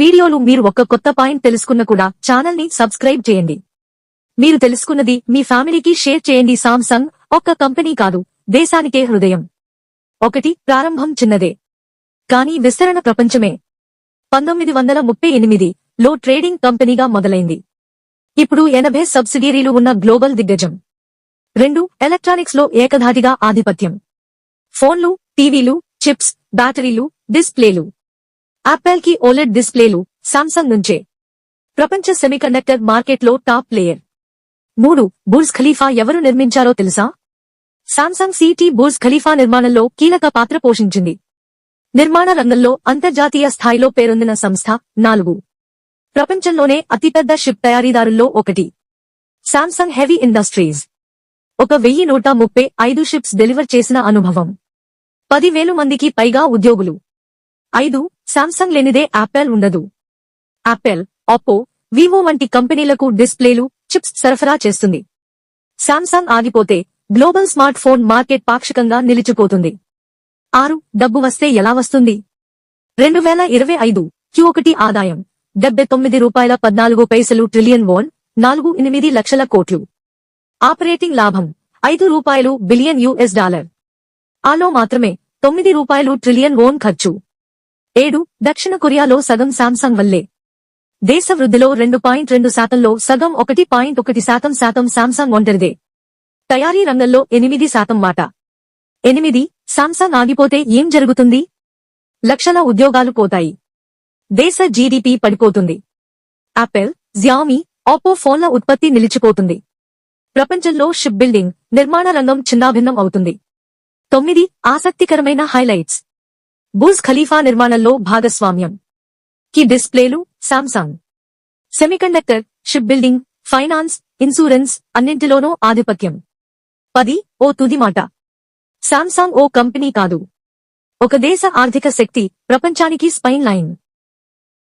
వీడియోలో మీరు ఒక కొత్త పాయింట్ తెలుసుకున్న కూడా ఛానల్ ని సబ్స్క్రైబ్ చేయండి. మీరు తెలుసుకున్నది మీ ఫ్యామిలీకి షేర్ చేయండి. సామ్సంగ్ ఒక్క కంపెనీ కాదు, దేశానికే హృదయం. ప్రారంభం చిన్నదే, కానీ విస్తరణ ప్రపంచమే. 1938లో ట్రేడింగ్ కంపెనీగా మొదలైంది. ఇప్పుడు 80 సబ్సిడియరీలు ఉన్న గ్లోబల్ దిగ్గజం. 2 ఎలక్ట్రానిక్స్ లో ఏకధాటిగా ఆధిపత్యం. ఫోన్లు, టీవీలు, చిప్స్, బ్యాటరీలు, డిస్ప్లేలు. యాపిల్ కి ఓలెడ్ డిస్ప్లేలు సామ్సంగ్ నుంచే. ప్రపంచ సెమీకండక్టర్ మార్కెట్లో టాప్ ప్లేయర్. 3 బుర్జ్ ఖలీఫా ఎవరు నిర్మించారో తెలుసా? సామ్సంగ్ సిటీ బుర్జ్ ఖలీఫా నిర్మాణంలో కీలక పాత్ర పోషించింది. నిర్మాణ రంగంలో అంతర్జాతీయ స్థాయిలో పేరొందిన సంస్థ. 4 ప్రపంచంలోనే అతిపెద్ద షిప్ తయారీదారుల్లో ఒకటి. Samsung heavy industries 1135 ships deliver చేసిన అనుభవం. 10,000 మందికి పైగా ఉద్యోగులు. 5 సామ్సంగ్ లేనిదే యాపిల్ ఉండదు. యాపిల్, ఒప్పో, వివో వంటి కంపెనీలకు డిస్ప్లేలు, చిప్స్ సరఫరా చేస్తుంది. సామ్సంగ్ ఆగిపోతే గ్లోబల్ స్మార్ట్ ఫోన్ మార్కెట్ పాక్షికంగా నిలిచిపోతుంది. 6 డబ్బు వస్తే ఎలా వస్తుంది? 2025 Q1 ఆదాయం $79.14 ట్రిలియన్ వోన్, 48 లక్షల కోట్లు. ఆపరేటింగ్ లాభం $5 బిలియన్. ఆలో మాత్రమే $9 ట్రిలియన్ వోన్ ఖర్చు. 7 దక్షిణ కొరియాలో సగం సామ్సంగ్ వల్లే. దేశ వృద్ధిలో 2.2%లో సగం 1.1% సామ్సంగ్ ఒంటరిదే. తయారీ రంగంలో 8% మాట. 8 సామ్సంగ్ ఆగిపోతే ఏం జరుగుతుంది? లక్షల ఉద్యోగాలు పోతాయి. దేశ జీడీపీ పడిపోతుంది. యాపిల్, జియామీ, ఒప్పో ఫోన్ల ఉత్పత్తి నిలిచిపోతుంది. ప్రపంచంలో షిప్ బిల్డింగ్, నిర్మాణ రంగం చిన్నాభిన్నం అవుతుంది. 9 ఆసక్తికరమైన హైలైట్స్. బుర్జ్ ఖలీఫా నిర్మాణంలో భాగస్వామ్యం. కి డిస్ప్లేలు Samsung. Semiconductor, shipbuilding, finance, insurance అన్నింటిలోనూ ఆధిపత్యం. 10 ఓ తుది మాట. సామ్సంగ్ ఓ కంపెనీ కాదు, ఒక దేశ ఆర్థిక శక్తి, ప్రపంచానికి స్పైన్ లైన్.